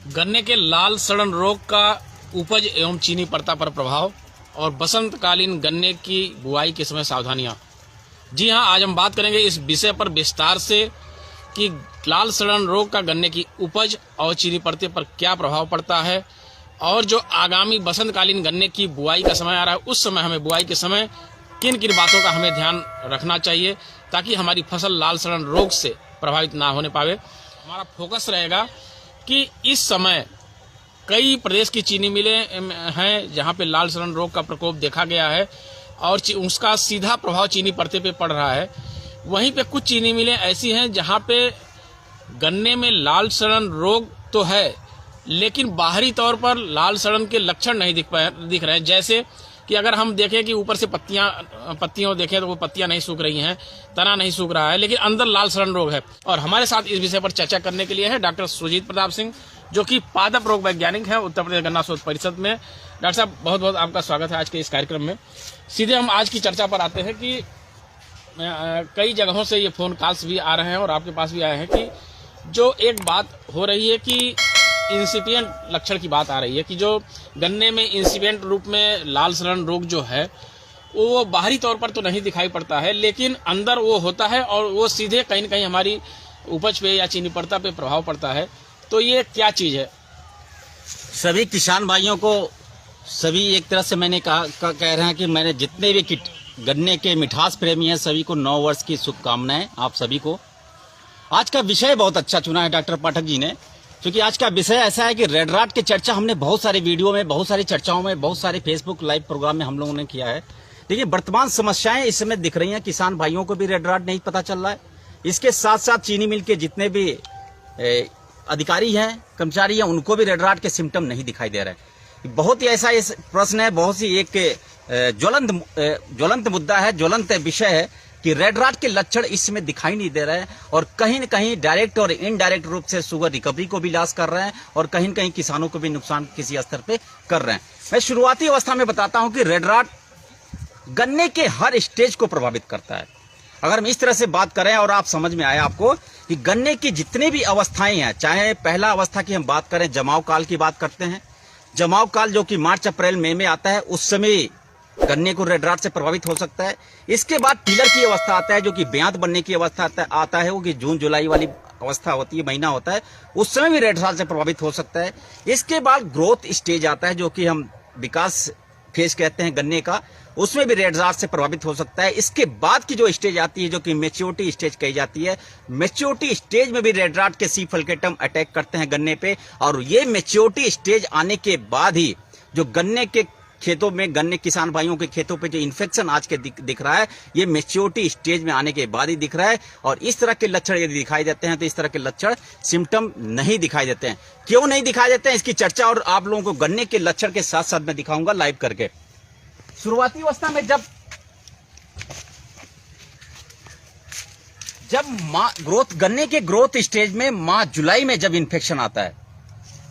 गन्ने के लाल सड़न रोग का उपज एवं चीनी पड़ता पर प्रभाव और बसंतकालीन गन्ने की बुआई के समय सावधानियां। जी हां, आज हम बात करेंगे इस विषय पर विस्तार से कि लाल सड़न रोग का गन्ने की उपज और चीनी पड़ते पर क्या प्रभाव पड़ता है और जो आगामी बसंतकालीन गन्ने की बुआई का समय आ रहा है उस समय हमें बुआई के समय किन किन बातों का हमें ध्यान रखना चाहिए ताकि हमारी फसल लाल सड़न रोग से प्रभावित ना होने पावे। हमारा फोकस रहेगा कि इस समय कई प्रदेश की चीनी मिलें हैं जहां पे लाल सड़न रोग का प्रकोप देखा गया है और उसका सीधा प्रभाव चीनी पड़ते पे पड़ रहा है। वहीं पे कुछ चीनी मिलें ऐसी हैं जहां पे गन्ने में लाल सड़न रोग तो है लेकिन बाहरी तौर पर लाल सड़न के लक्षण नहीं दिख रहे हैं। जैसे कि अगर हम देखें कि ऊपर से पत्तियों देखें तो वो पत्तियां नहीं सूख रही हैं, तना नहीं सूख रहा है, लेकिन अंदर लाल सड़न रोग है। और हमारे साथ इस विषय पर चर्चा करने के लिए है डॉक्टर सुजीत प्रताप सिंह, जो कि पादप रोग वैज्ञानिक है उत्तर प्रदेश गन्ना शोध परिषद में। डॉक्टर साहब, बहुत बहुत आपका स्वागत है आज के इस कार्यक्रम में। सीधे हम आज की चर्चा पर आते हैं कि कई जगहों से ये फोन कॉल्स भी आ रहे हैं और आपके पास भी आए हैं कि जो एक बात हो रही है कि इंसिपिएंट लक्षण की बात आ रही है कि जो गन्ने में इंसिपिएंट रूप में लाल सड़न रोग जो है वो बाहरी तौर पर तो नहीं दिखाई पड़ता है लेकिन अंदर वो होता है और वो सीधे कहीं न कहीं हमारी उपज पे या चीनी पड़ता पे प्रभाव पड़ता है। तो ये क्या चीज है? सभी किसान भाइयों को सभी एक तरह से मैंने कह रहे हैं कि मैंने जितने भी गन्ने के मिठास प्रेमी हैं सभी को 9 वर्ष की शुभकामनाएं आप सभी को। आज का विषय बहुत अच्छा चुना है डॉक्टर पाठक जी ने, क्योंकि आज का विषय ऐसा है कि रेड राट की चर्चा हमने बहुत सारे वीडियो में, बहुत सारी चर्चाओं में, बहुत सारे फेसबुक लाइव प्रोग्राम में हम लोगों ने किया है। लेकिन वर्तमान समस्याएं इस समय दिख रही हैं, किसान भाइयों को भी रेड राट नहीं पता चल रहा है। इसके साथ साथ चीनी मिल के जितने भी अधिकारी हैं, कर्मचारी हैं, उनको भी रेड राट के सिम्टम नहीं दिखाई दे रहे हैं। बहुत ही ऐसा इस प्रश्न है, बहुत सी एक ज्वलंत मुद्दा है, ज्वलंत विषय है कि रेड राट के लक्षण इस समय दिखाई नहीं दे रहे हैं और कहीं न कहीं डायरेक्ट और इनडायरेक्ट रूप से शुगर रिकवरी को भी लॉस कर रहे हैं और कहीं न कहीं किसानों को भी नुकसान किसी स्तर पे कर रहे हैं। मैं शुरुआती अवस्था में बताता हूं कि रेड राट गन्ने के हर स्टेज को प्रभावित करता है। अगर हम इस तरह से बात करें और आप समझ में आए आपको कि गन्ने की जितनी भी अवस्थाएं हैं, चाहे पहला अवस्था की हम बात करें, जमाव काल की बात करते हैं, जमाव काल जो कि मार्च अप्रैल मई में आता है, उस समय गन्ने को रेड राट से प्रभावित हो सकता है। इसके बाद टिलर की अवस्था आता है जो कि ब्यात बनने की अवस्था आता है, वो कि जून जुलाई वाली अवस्था होती है, महीना होता है, उस समय भी रेड राट से प्रभावित हो सकता है। इसके बाद ग्रोथ स्टेज आता है जो कि हम विकास फेज कहते हैं गन्ने का, उसमें भी रेड राट से प्रभावित हो सकता है। इसके बाद की जो स्टेज आती है जो कि मैच्योरिटी स्टेज कही जाती है, मैच्योरिटी स्टेज में भी रेड राट के सी फल्केटम अटैक करते हैं गन्ने पे और ये मैच्योरिटी स्टेज आने के बाद ही जो गन्ने के खेतों में, गन्ने किसान भाइयों के खेतों पे जो इन्फेक्शन आज के दिख रहा है, ये मैच्योरिटी स्टेज में आने के बाद ही दिख रहा है। और इस तरह के लक्षण यदि दिखाई देते हैं तो इस तरह के लक्षण सिम्टम नहीं दिखाई देते हैं। क्यों नहीं दिखाई देते हैं इसकी चर्चा और आप लोगों को गन्ने के लक्षण के साथ साथ मैं दिखाऊंगा लाइव करके। शुरुआती अवस्था में जब गन्ने के ग्रोथ स्टेज में मार्च जुलाई में जब इन्फेक्शन आता है,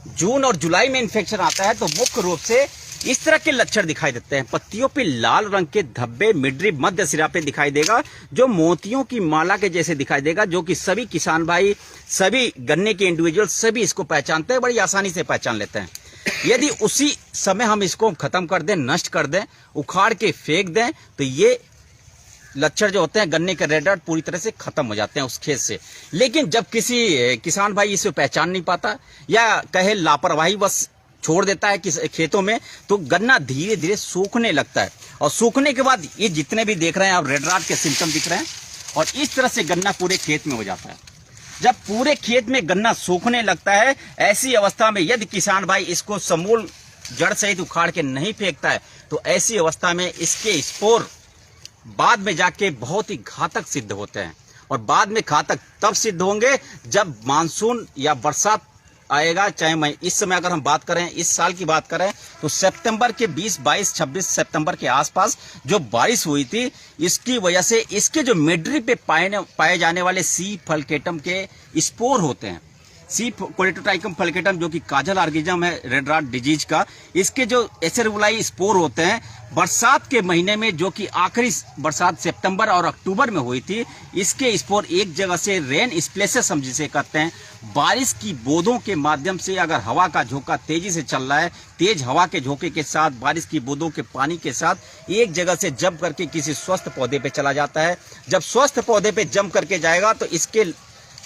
जून और जुलाई में इन्फेक्शन आता है, तो मुख्य रूप से इस तरह के लक्षण दिखाई देते हैं। पत्तियों पे लाल रंग के धब्बे मिडरी मध्य सिरा पे दिखाई देगा जो मोतियों की माला के जैसे दिखाई देगा, जो कि सभी किसान भाई, सभी गन्ने के इंडिविजुअल सभी इसको पहचानते हैं, बड़ी आसानी से पहचान लेते हैं। यदि उसी समय हम इसको खत्म कर दें, नष्ट कर दें, उखाड़ के फेंक दें, तो ये लक्षण जो होते हैं गन्ने के रेड राट पूरी तरह से खत्म हो जाते हैं उस खेत से। लेकिन जब किसी किसान भाई इसे पहचान नहीं पाता या कहे लापरवाही बस छोड़ देता है कि खेतों में, तो गन्ना धीरे धीरे सूखने लगता है और सूखने के बाद ये जितने भी देख रहे हैं आप रेड राट के सिम्टम दिख रहे हैं और इस तरह से गन्ना पूरे खेत में हो जाता है। जब पूरे खेत में गन्ना सूखने लगता है, ऐसी अवस्था में यदि किसान भाई इसको समूल जड़ सहित उखाड़ के नहीं फेंकता है तो ऐसी अवस्था में इसके स्पोर बाद में जाके बहुत ही घातक सिद्ध होते हैं। और बाद में घातक तब सिद्ध होंगे जब मानसून या बरसात आएगा। चाहे इस समय अगर हम बात करें, इस साल की बात करें, तो सितंबर के 20, 22, 26 सितंबर के आसपास जो बारिश हुई थी, इसकी वजह से इसके जो मिडरी पे पाए जाने वाले सी फल्केटम के स्पोर होते हैं, सी कोलेटोट्राइकम फल्केटम जो कि काजल ऑर्गेनिज्म है रेड रॉट डिजीज का, इसके जो एसेरुलाई स्पोर होते हैं बरसात के महीने में, जो कि आखिरी बरसात सितंबर और अक्टूबर में हुई थी, इसके स्पोर एक जगह से रेन स्प्लेसेस हम जिसे कहते हैं, बारिश की बूंदों के माध्यम से, अगर हवा का झोंका तेजी से चल रहा है, तेज हवा के झोंके के साथ, बारिश की बूंदों के पानी के साथ एक जगह से जम करके किसी स्वस्थ पौधे पे चला जाता है। जब स्वस्थ पौधे पे जम करके जाएगा तो इसके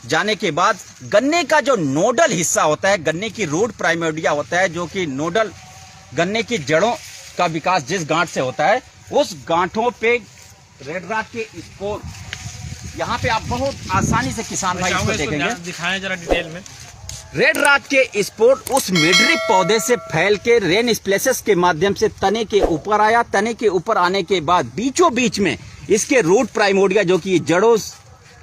जाने के बाद गन्ने का जो नोडल हिस्सा होता है, गन्ने की रूट प्राइमोर्डिया होता है, जो कि नोडल गन्ने की जड़ों का विकास जिस गांठ से होता है, उस गांठों पे रेड रॉट के स्पोर, यहाँ पे आप बहुत आसानी से किसान भाई इसको देखेंगे, दिखाएं जरा डिटेल में। रेड रॉट के स्पोर उस मिडरिप पौधे से फैल के रेन स्प्लेसेस के माध्यम से तने के ऊपर आया। तने के ऊपर आने के बाद बीचों बीच में इसके रूट प्राइमोर्डिया, जो कि जड़ों,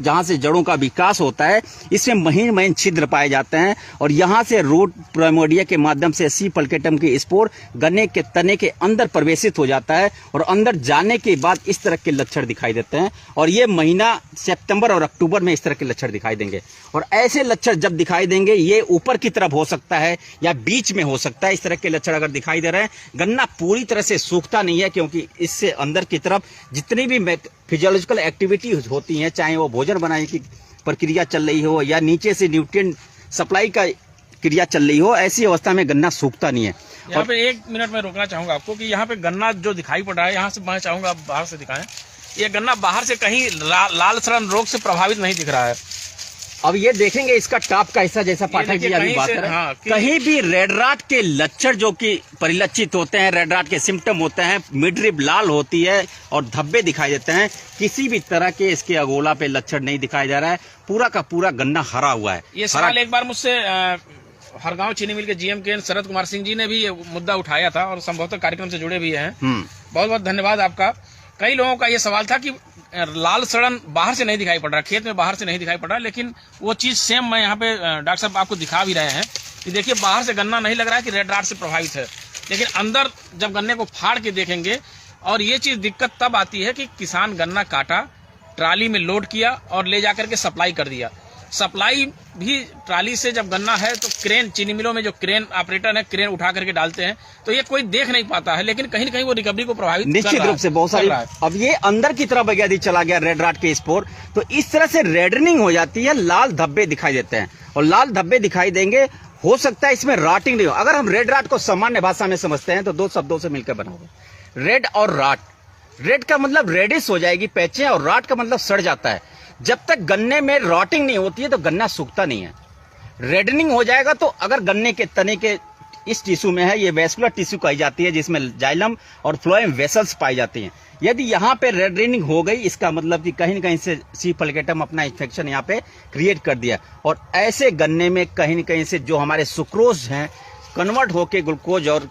जहां से जड़ों का विकास होता है, इसमें महीन महीन छिद्र पाए जाते हैं और यहां से रूट प्राइमोर्डिया के माध्यम से सी फल्केटम के स्पोर गन्ने के तने के अंदर प्रवेशित हो जाता है और अंदर जाने के बाद इस तरह के लक्षण दिखाई देते हैं। और ये महीना सितंबर और अक्टूबर में इस तरह के लक्षण दिखाई देंगे। और ऐसे लक्षण जब दिखाई देंगे, ये ऊपर की तरफ हो सकता है या बीच में हो सकता है, इस तरह के लक्षण अगर दिखाई दे रहे हैं, गन्ना पूरी तरह से सूखता नहीं है, क्योंकि इससे अंदर की तरफ जितनी भी फिजियोलॉजिकल एक्टिविटी होती हैं, चाहे वो भोजन बनाने की प्रक्रिया चल रही हो या नीचे से न्यूट्रिएंट सप्लाई का क्रिया चल रही हो, ऐसी अवस्था में गन्ना सूखता नहीं है। यहाँ पे 1 मिनट में रोकना चाहूंगा आपको कि यहाँ पे गन्ना जो दिखाई पड़ रहा है, यहाँ से मैं चाहूंगा आप बाहर से दिखाएं। ये गन्ना बाहर से कहीं लाल सड़न रोग से प्रभावित नहीं दिख रहा है। अब ये देखेंगे इसका टॉप का हिस्सा, जैसा पाठक जी अभी बात कर रहे हैं, कहीं भी रेड रॉट के लक्षण जो कि परिलक्षित होते हैं, रेड रॉट के सिम्टम होते हैं, मिडरिप लाल होती है और धब्बे दिखाई देते हैं, किसी भी तरह के इसके अगोला पे लक्षण नहीं दिखाई जा रहा है। पूरा का पूरा गन्ना हरा हुआ है। ये सवाल एक बार मुझसे हरगांव चीनी मिल के जीएम के शरद कुमार सिंह जी ने भी ये मुद्दा उठाया था और संभवतः कार्यक्रम से जुड़े भी हैं। बहुत बहुत धन्यवाद आपका। कई लोगों का ये सवाल था कि लाल सड़न बाहर से नहीं दिखाई पड़ रहा, खेत में बाहर से नहीं दिखाई पड़ रहा, लेकिन वो चीज सेम मैं यहाँ पे डॉक्टर साहब आपको दिखा भी रहे हैं कि देखिए बाहर से गन्ना नहीं लग रहा है कि रेड रॉट से प्रभावित है, लेकिन अंदर जब गन्ने को फाड़ के देखेंगे, और ये चीज दिक्कत तब आती है कि किसान गन्ना काटा, ट्राली में लोड किया और ले जाकर के सप्लाई कर दिया। सप्लाई भी ट्राली से जब गन्ना है तो क्रेन, चीनी मिलों में जो क्रेन ऑपरेटर है, क्रेन उठा करके डालते हैं, तो ये कोई देख नहीं पाता है, लेकिन कहीं न कहीं वो रिकवरी को प्रभावित निश्चित रूप से बहुत सारी। अब ये अंदर की तरफ यदि चला गया रेड रॉट के स्पोर, तो इस तरह से रेडनिंग हो जाती है, लाल धब्बे दिखाई देते हैं और लाल धब्बे दिखाई देंगे। हो सकता है इसमें रॉटिंग नहीं हो। अगर हम रेड रॉट को सामान्य भाषा में समझते हैं तो 2 शब्दों से मिलकर बना हुआ, रेड और रॉट। रेड का मतलब रेडिश हो जाएगी पैचें, और रॉट का मतलब सड़ जाता है। जब तक गन्ने में रॉटिंग नहीं होती है तो गन्ना सूखता नहीं है। रेडनिंग हो जाएगा तो अगर गन्ने के तने के इस टिश्यू में है, ये वेस्कुलर टिश्यू कही जाती है, जिसमें जाइलम और फ्लोएम वेसल्स पाई जाती हैं। यदि यहाँ पे रेडनिंग हो गई, इसका मतलब कि कहीं न कहीं से सी फल्केटम अपना इन्फेक्शन यहाँ पे क्रिएट कर दिया, और ऐसे गन्ने में कहीं न कहीं से जो हमारे सुक्रोज हैं कन्वर्ट होके ग्लूकोज और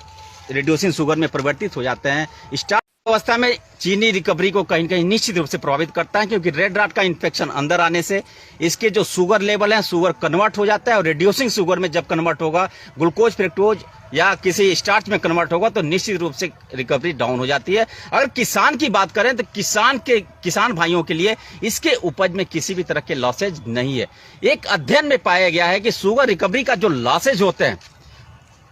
रिड्यूसिंग शुगर में परिवर्तित हो जाते हैं। स्टार्ट अवस्था में चीनी रिकवरी को कहीं कहीं निश्चित रूप से प्रभावित करता है, क्योंकि रेड रॉट का इन्फेक्शन अंदर आने से इसके जो शुगर लेवल है, शुगर कन्वर्ट हो जाता है, और रिड्यूसिंग शुगर में जब कन्वर्ट होगा, ग्लूकोज फ्रक्टोज या किसी स्टार्च में कन्वर्ट होगा, तो निश्चित रूप से रिकवरी डाउन हो जाती है। अगर किसान की बात करें तो किसान भाइयों के लिए इसके उपज में किसी भी तरह के लॉसेज नहीं है। एक अध्ययन में पाया गया है कि शुगर रिकवरी का जो लॉसेज होते हैं,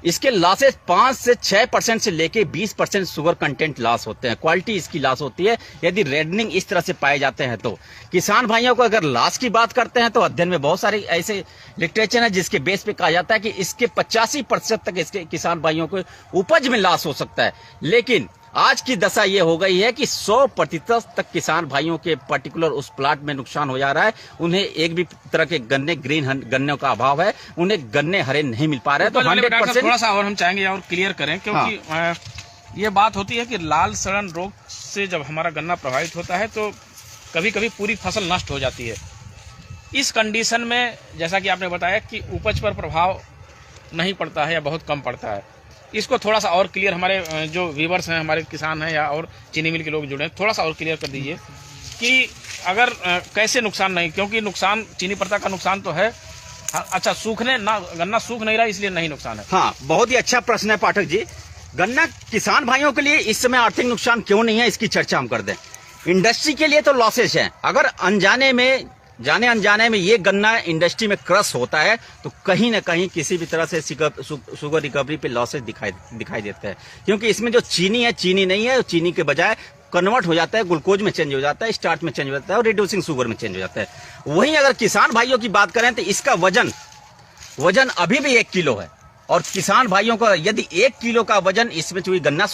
इसके लॉसेस 5 से 6% से लेके 20% शुगर कंटेंट लॉस होते हैं। क्वालिटी इसकी लॉस होती है यदि रेडनिंग इस तरह से पाए जाते हैं। तो किसान भाइयों को अगर लॉस की बात करते हैं तो अध्ययन में बहुत सारे ऐसे लिटरेचर है जिसके बेस पे कहा जाता है कि इसके 85% तक इसके किसान भाइयों को उपज में लॉस हो सकता है। लेकिन आज की दशा ये हो गई है कि 100% तक किसान भाइयों के पर्टिकुलर उस प्लाट में नुकसान हो जा रहा है। उन्हें एक भी तरह के गन्ने ग्रीन गन्ने का अभाव है, उन्हें गन्ने हरे नहीं मिल पा रहे हैं। तो 100% थोड़ा सा और हम चाहेंगे और क्लियर करें, क्योंकि ये बात होती है कि लाल सड़न रोग से जब हमारा गन्ना प्रभावित होता है तो कभी कभी पूरी फसल नष्ट हो जाती है। इस कंडीशन में जैसा कि आपने बताया कि उपज पर प्रभाव नहीं पड़ता है या बहुत कम पड़ता है, इसको थोड़ा सा और क्लियर हमारे जो व्यूवर्स हैं, हमारे किसान हैं या और चीनी मिल के लोग जुड़े हैं, थोड़ा सा और क्लियर कर दीजिए कि अगर कैसे नुकसान नहीं, क्योंकि नुकसान चीनी पत्ता का नुकसान तो है। अच्छा, सूखने ना गन्ना सूख नहीं रहा इसलिए नहीं नुकसान है। हाँ, बहुत ही अच्छा प्रश्न है पाठक जी। गन्ना किसान भाइयों के लिए इस समय आर्थिक नुकसान क्यों नहीं है, इसकी चर्चा हम कर दें। इंडस्ट्री के लिए तो लॉसेज है। अगर अनजाने में जाने अनजाने में ये गन्ना इंडस्ट्री में क्रश होता है तो कहीं ना कहीं किसी भी तरह से शुगर रिकवरी पे लॉसेज दिखाई देता है, क्योंकि इसमें जो चीनी है, चीनी नहीं है, चीनी के बजाय कन्वर्ट हो जाता है, ग्लूकोज में चेंज हो जाता है, स्टार्च में चेंज हो जाता है और रिड्यूसिंग शुगर में चेंज हो जाता है। वहीं अगर किसान भाइयों की बात करें तो इसका वजन अभी भी 1 किलो है, और किसान भाइयों का यदि 1 किलो का वजन, इसमें चूंकि गन्ना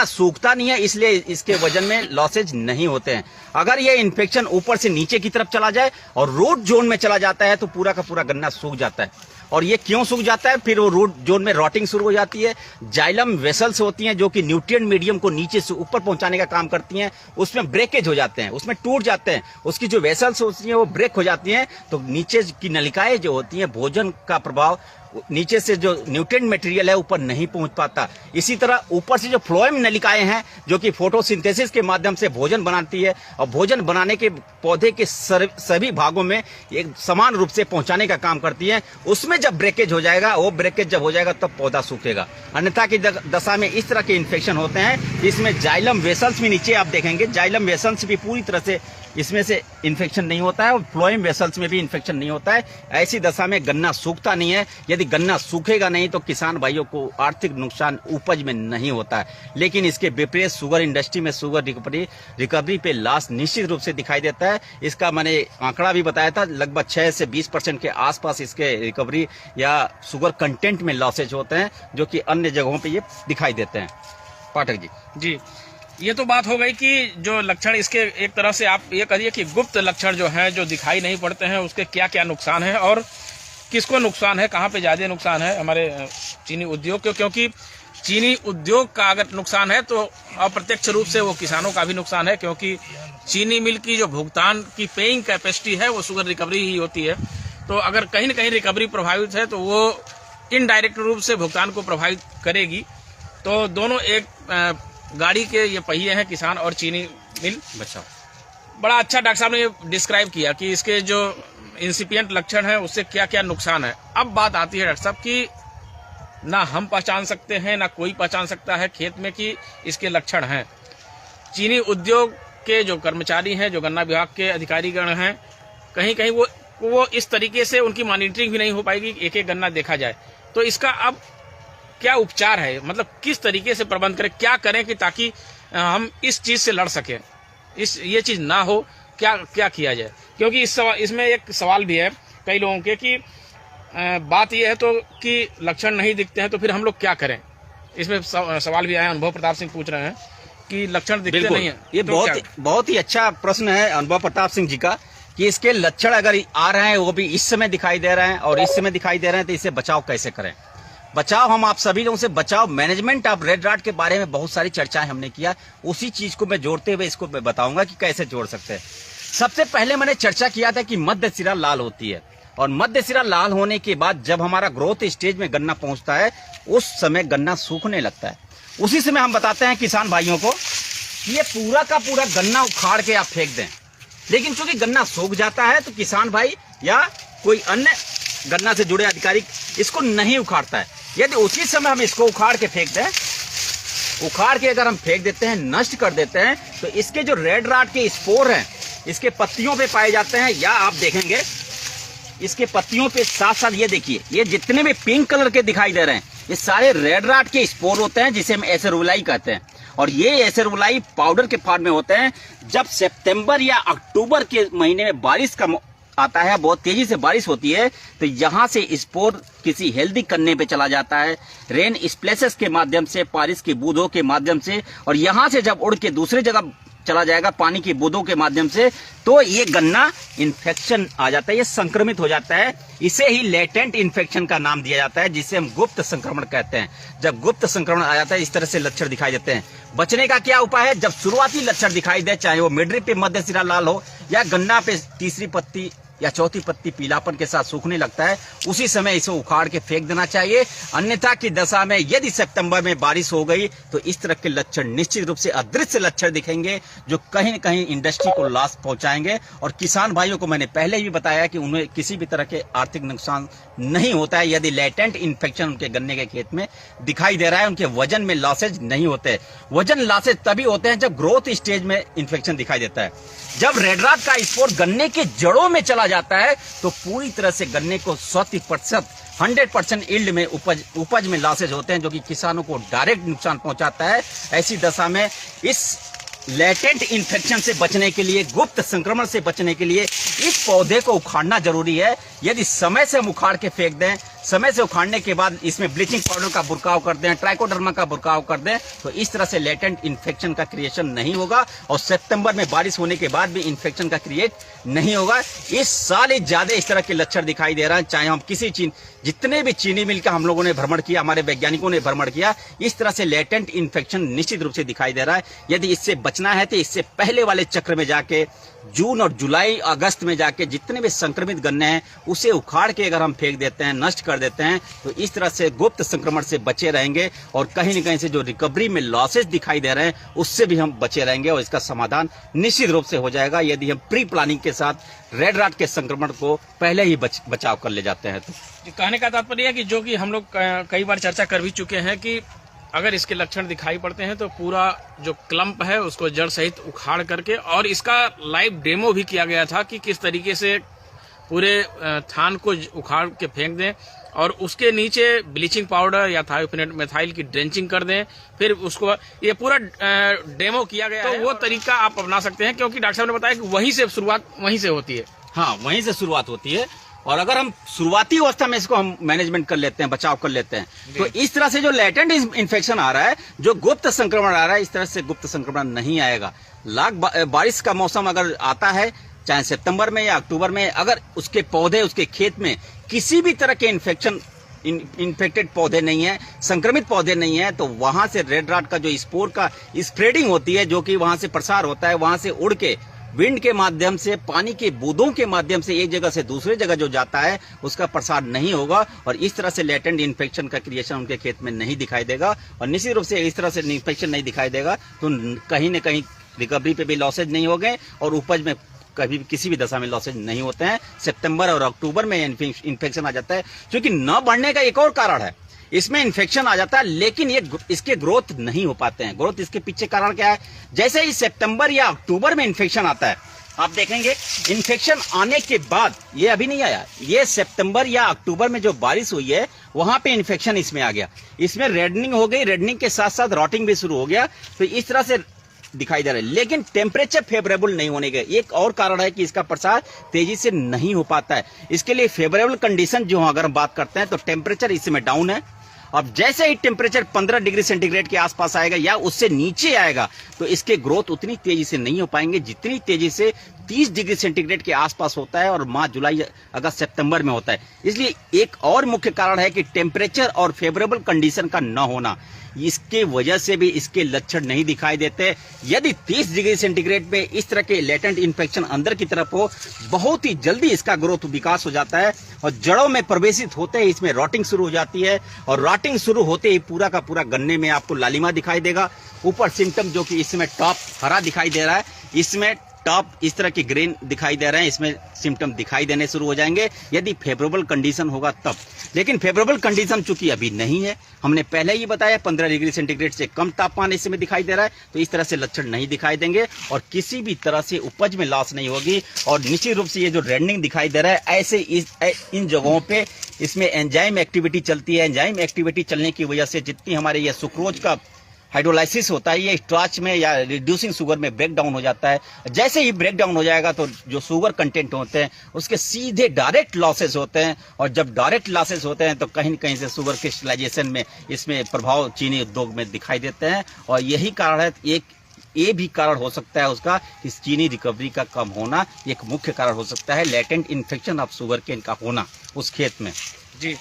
सूखता नहीं है इसलिए इसके वजन में लॉसेज नहीं होते हैं। अगर ये इन्फेक्शन ऊपर से नीचे की तरफ चला जाए और रूट जोन में चला जाता है तो पूरा का पूरा गन्ना सूख जाता है। और ये क्यों सूख जाता है? फिर वो रूट जोन में रॉटिंग शुरू हो जाती है। जाइलम वेसल्स होती हैं जो कि न्यूट्रिएंट मीडियम को नीचे से ऊपर पहुंचाने का काम करती हैं, उसमें ब्रेकेज हो जाते हैं, उसमें टूट जाते हैं, उसकी जो वेसल्स होती हैं वो ब्रेक हो जाती हैं, तो नीचे की नलिकाएं जो होती हैं, भोजन का प्रभाव नीचे से जो न्यूट्रिएंट मटेरियल है ऊपर नहीं पहुंच पाता। इसी तरह ऊपर से जो फ्लोएम नलिकाएं हैं जो कि फोटोसिंथेसिस के माध्यम से भोजन बनाती है और भोजन बनाने के पौधे के सभी भागों में एक समान रूप से पहुंचाने का काम करती है, उसमें जब ब्रेकेज हो जाएगा, वो ब्रेकेज जब हो जाएगा तब पौधा सूखेगा। अन्यथा की दशा में इस तरह के इन्फेक्शन होते हैं। इसमें जाइलम वेसल्स भी, नीचे आप देखेंगे जाइलम वेसल्स भी पूरी तरह से इसमें से इन्फेक्शन नहीं होता है और फ्लोएम वेसल्स में भी इन्फेक्शन नहीं होता है। ऐसी दशा में गन्ना सूखता नहीं है। यदि गन्ना सूखेगा नहीं तो किसान भाइयों को आर्थिक नुकसान उपज में नहीं होता है, लेकिन इसके विपरीत शुगर इंडस्ट्री में शुगर रिकवरी पे लॉस निश्चित रूप से दिखाई देता है। इसका मैंने आंकड़ा भी बताया था, लगभग 6 से 20% के आसपास इसके रिकवरी या शुगर कंटेंट में लॉसेज होते हैं, जो कि अन्य जगहों पे ये दिखाई देते हैं। पाठक जी, ये तो बात हो गई कि जो लक्षण इसके, एक तरह से आप ये कहिए कि गुप्त लक्षण जो है, जो दिखाई नहीं पड़ते हैं, उसके क्या क्या नुकसान है और किसको नुकसान है, कहाँ पे ज्यादा नुकसान है हमारे चीनी उद्योग को। क्योंकि चीनी उद्योग का अगर नुकसान है तो अप्रत्यक्ष रूप से वो किसानों का भी नुकसान है, क्योंकि चीनी मिल की जो भुगतान की पेइंग कैपेसिटी है वो शुगर रिकवरी ही होती है। तो अगर कहीं न कहीं रिकवरी प्रभावित है तो वो इनडायरेक्ट रूप से भुगतान को प्रभावित करेगी। तो दोनों एक गाड़ी के ये पहिए हैं, किसान और चीनी मिल। बचाओ। बड़ा अच्छा डॉक्टर साहब ने डिस्क्राइब किया कि इसके जो इंसिपिएंट लक्षण है उससे क्या क्या नुकसान है। अब बात आती है डॉक्टर साहब कि ना हम पहचान सकते हैं ना कोई पहचान सकता है खेत में कि इसके लक्षण हैं। चीनी उद्योग के जो कर्मचारी हैं, जो गन्ना विभाग के अधिकारीगण हैं, कहीं कहीं वो इस तरीके से उनकी मॉनिटरिंग भी नहीं हो पाएगी एक एक गन्ना देखा जाए। तो इसका अब क्या उपचार है, मतलब किस तरीके से प्रबंध करें, क्या करें कि ताकि हम इस चीज से लड़ सकें, ये चीज ना हो, क्या किया जाए? क्योंकि इसमें एक सवाल भी है कई लोगों के कि बात यह है तो कि लक्षण नहीं दिखते हैं तो फिर हम लोग क्या करें। इसमें सवाल भी आया, अनुभव प्रताप सिंह पूछ रहे हैं कि लक्षण दिखते नहीं है। ये तो बहुत ही अच्छा प्रश्न है अनुभव प्रताप सिंह जी का कि इसके लक्षण अगर आ रहे हैं वो भी इस समय दिखाई दे रहे हैं और इस समय दिखाई दे रहे हैं, तो इससे बचाव कैसे करें। बचाव, हम आप सभी लोगों से बचाव, मैनेजमेंट ऑफ रेड रॉट के बारे में बहुत सारी चर्चाएं हमने किया, उसी चीज को मैं जोड़ते हुए इसको मैं बताऊंगा कि कैसे जोड़ सकते हैं। सबसे पहले मैंने चर्चा किया था कि मध्य सिरा लाल होती है, और मध्य सिरा लाल होने के बाद जब हमारा ग्रोथ स्टेज में गन्ना पहुंचता है उस समय गन्ना सूखने लगता है। उसी समय हम बताते हैं किसान भाइयों को कि ये पूरा का पूरा गन्ना उखाड़ के आप फेंक दें, लेकिन चूंकि गन्ना सूख जाता है तो किसान भाई या कोई अन्य गन्ना से जुड़े अधिकारी इसको नहीं उखाड़ता है। यदि उसी समय हम इसको उखाड़ के फेंक दें, उखाड़ के अगर हम फेंक देते हैं, नष्ट कर देते हैं, तो इसके जो रेड रॉट के स्पोर हैं इसके पत्तियों पे पाए जाते हैं, या आप देखेंगे इसके पत्तियों पे साथ साथ ये देखिए, ये जितने भी पिंक कलर के दिखाई दे रहे हैं ये सारे रेड रॉट के स्पोर होते हैं, जिसे हम एसेरुलाई कहते हैं। और ये एसेरुलाई पाउडर के फॉर्म में होते हैं। जब सितंबर या अक्टूबर के महीने में बारिश का आता है, बहुत तेजी से बारिश होती है, तो यहाँ से स्पोर किसी हेल्दी कन्ने पे चला जाता है रेन स्प्लेसेस के माध्यम से, बारिश की बूंदों के माध्यम से, और यहाँ से जब उड़ के दूसरी जगह चला जाएगा पानी की बूंदों के माध्यम से, तो ये गन्ना इन्फेक्शन आ जाता है, ये संक्रमित हो जाता है। इसे ही लेटेंट इन्फेक्शन का नाम दिया जाता है, जिसे हम गुप्त संक्रमण कहते हैं। जब गुप्त संक्रमण आ जाता है इस तरह से लक्षण दिखाई देते हैं। बचने का क्या उपाय है? जब शुरुआती लक्षण दिखाई दे, चाहे वो मिडरी पे मध्य सिरा लाल हो या गन्ना पे तीसरी पत्ती या चौथी पत्ती पीलापन के साथ सूखने लगता है, उसी समय इसे उखाड़ के फेंक देना चाहिए। अन्यथा की दशा में यदि सितंबर में बारिश हो गई तो इस तरह के लक्षण निश्चित रूप से अदृश्य लक्षण दिखेंगे, जो कहीं न कहीं इंडस्ट्री को लॉस पहुंचाएंगे। और किसान भाइयों को मैंने पहले ही बताया कि उन्हें किसी भी तरह के आर्थिक नुकसान नहीं होता है यदि लेटेंट इन्फेक्शन उनके गन्ने के खेत में दिखाई दे रहा है। उनके वजन में लॉसेज नहीं होते। वजन लॉसेज तभी होते हैं जब ग्रोथ स्टेज में इन्फेक्शन दिखाई देता है। जब रेड रॉट का स्पोर गन्ने के जड़ों में चला जाता है तो पूरी तरह से गन्ने को 100% यील्ड में उपज में लॉसेज होते हैं, जो कि किसानों को डायरेक्ट नुकसान पहुंचाता है। ऐसी दशा में इस लेटेंट इन्फेक्शन से बचने के लिए, गुप्त संक्रमण से बचने के लिए इस पौधे को उखाड़ना जरूरी है। यदि समय से हम उखाड़ के फेंक दें, समय से उखाड़ने के बाद इसमें ब्लीचिंग पाउडर का बुरकाव कर दें, ट्राइकोडर्मा का बुरकाव कर दें, तो इस तरह से लेटेंट इन्फेक्शन का क्रिएशन नहीं होगा और सितंबर में बारिश होने के बाद भी इन्फेक्शन का क्रिएट नहीं होगा। इस साल ही ज्यादा इस तरह के लक्षण दिखाई दे रहा है। चाहे हम जितने भी चीनी मिल का हम लोगों ने भ्रमण किया, हमारे वैज्ञानिकों ने भ्रमण किया, इस तरह से लेटेंट इन्फेक्शन निश्चित रूप से दिखाई दे रहा है। यदि इससे बचना है तो इससे पहले वाले चक्र में जाके जून और जुलाई अगस्त में जाके जितने भी संक्रमित गन्ने हैं उसे उखाड़ के अगर हम फेंक देते हैं, नष्ट कर देते हैं, तो इस तरह से गुप्त संक्रमण से बचे रहेंगे और कहीं न कहीं से जो रिकवरी में लॉसेज दिखाई दे रहे हैं उससे भी हम बचे रहेंगे और इसका समाधान निश्चित रूप से हो जाएगा यदि हम प्री प्लानिंग के साथ रेड रॉट के संक्रमण को पहले ही बचाव कर ले जाते हैं। तो कहने का तात्पर्य है कि जो कि हम लोग कई बार चर्चा कर भी चुके हैं कि अगर इसके लक्षण दिखाई पड़ते हैं तो पूरा जो क्लम्प है उसको जड़ सहित उखाड़ करके, और इसका लाइव डेमो भी किया गया था कि किस तरीके से पूरे थान को उखाड़ के फेंक दें और उसके नीचे ब्लीचिंग पाउडर या थायोफेनेट मेथाइल की ड्रेंचिंग कर दें, फिर उसको ये पूरा डेमो किया गया है। तो वो तरीका आप अपना सकते हैं, क्योंकि डॉक्टर साहब ने बताया कि वहीं से शुरुआत वहीं से होती है। हाँ, वहीं से शुरुआत होती है और अगर हम शुरुआती अवस्था में इसको हम मैनेजमेंट कर लेते हैं, बचाव कर लेते हैं, तो इस तरह से जो लेटेंट इन्फेक्शन आ रहा है, जो गुप्त संक्रमण आ रहा है, इस तरह से गुप्त संक्रमण नहीं आएगा। बारिश का मौसम अगर आता है, चाहे सितंबर में या अक्टूबर में, अगर उसके पौधे, उसके खेत में किसी भी तरह के इन्फेक्टेड पौधे नहीं है, संक्रमित पौधे नहीं है, तो वहां से रेड रॉट का जो स्पोर का स्प्रेडिंग होती है, जो कि वहां से प्रसार होता है, वहां से उड़ के विंड के माध्यम से, पानी के बूंदों के माध्यम से एक जगह से दूसरी जगह जो जाता है उसका प्रसार नहीं होगा और इस तरह से लेटेंट इन्फेक्शन का क्रिएशन उनके खेत में नहीं दिखाई देगा। और निश्चित रूप से इस तरह से इन्फेक्शन नहीं दिखाई देगा तो कहीं न कहीं रिकवरी पे भी लॉसेज नहीं होंगे और उपज में कभी भी किसी भी दशा में लॉसेज नहीं होते हैं। सितंबर और अक्टूबर में इन्फेक्शन आ जाता है, क्योंकि न बढ़ने का एक और कारण है, इसमें इन्फेक्शन आ जाता है लेकिन ये इसके ग्रोथ नहीं हो पाते हैं। ग्रोथ इसके पीछे कारण क्या है, जैसे ही सितंबर या अक्टूबर में इन्फेक्शन आता है, आप देखेंगे इन्फेक्शन आने के बाद, ये अभी नहीं आया, ये सितंबर या अक्टूबर में जो बारिश हुई है वहां पे इन्फेक्शन इसमें आ गया, इसमें रेडनिंग हो गई, रेडनिंग के साथ साथ रॉटिंग भी शुरू हो गया, तो इस तरह से दिखाई दे रहा है। लेकिन टेम्परेचर फेवरेबल नहीं होने के एक और कारण है कि इसका प्रसार तेजी से नहीं हो पाता है। इसके लिए फेवरेबल कंडीशन जो अगर हम बात करते हैं तो टेम्परेचर इस समय डाउन है। अब जैसे ही टेम्परेचर 15 डिग्री सेंटीग्रेड के आसपास आएगा या उससे नीचे आएगा तो इसके ग्रोथ उतनी तेजी से नहीं हो पाएंगे जितनी तेजी से 30 डिग्री सेंटीग्रेड के आसपास होता है और मार्च, जुलाई, अगस्त, सितंबर में होता है। इसलिए एक और मुख्य कारण है कि टेम्परेचर और फेवरेबल कंडीशन का न होना, इसके वजह से भी इसके लक्षण नहीं दिखाई देते। यदि 30 डिग्री सेंटीग्रेड में इस तरह के लेटेंट इन्फेक्शन अंदर की तरफ हो, बहुत ही जल्दी इसका ग्रोथ विकास हो जाता है और जड़ों में प्रवेशित होते ही इसमें रॉटिंग शुरू हो जाती है और रॉटिंग शुरू होते ही पूरा का पूरा गन्ने में आपको लालिमा दिखाई देगा। ऊपर सिम्टम जो कि इसमें टॉप हरा दिखाई दे रहा है, इसमें टॉप इस तरह के ग्रीन दिखाई दे रहे हैं, इसमें सिम्टम दिखाई देने शुरू हो जाएंगे यदि फेवरेबल कंडीशन होगा तब। लेकिन फेवरेबल कंडीशन चूंकि अभी नहीं है, हमने पहले ही बताया 15 डिग्री सेंटीग्रेड से कम तापमान इसमें दिखाई दे रहा है, तो इस तरह से लक्षण नहीं दिखाई देंगे और किसी भी तरह से उपज में लॉस नहीं होगी। और निश्चित रूप से ये जो रेडनिंग दिखाई दे रहा है, ऐसे इन जगहों पे इसमें एंजाइम एक्टिविटी चलती है। एंजाइम एक्टिविटी चलने की वजह से जितनी हमारे ये सुक्रोज का हाइड्रोलाइसिस होता है, ये स्टार्च में या रिड्यूसिंग शुगर में ब्रेक डाउन हो जाता है। जैसे ही ब्रेक डाउन हो जाएगा तो जो शुगर कंटेंट होते हैं उसके सीधे डायरेक्ट लॉसेस होते हैं और जब डायरेक्ट लॉसेस होते हैं तो कहीं न कहीं से शुगर क्रिस्टलाइजेशन में इसमें प्रभाव चीनी उद्योग में दिखाई देते हैं। और यही कारण है, एक ये भी कारण हो सकता है उसका कि चीनी रिकवरी का कम होना एक मुख्य कारण हो सकता है, latent infection of sugar cane का होना उस खेत में। जी।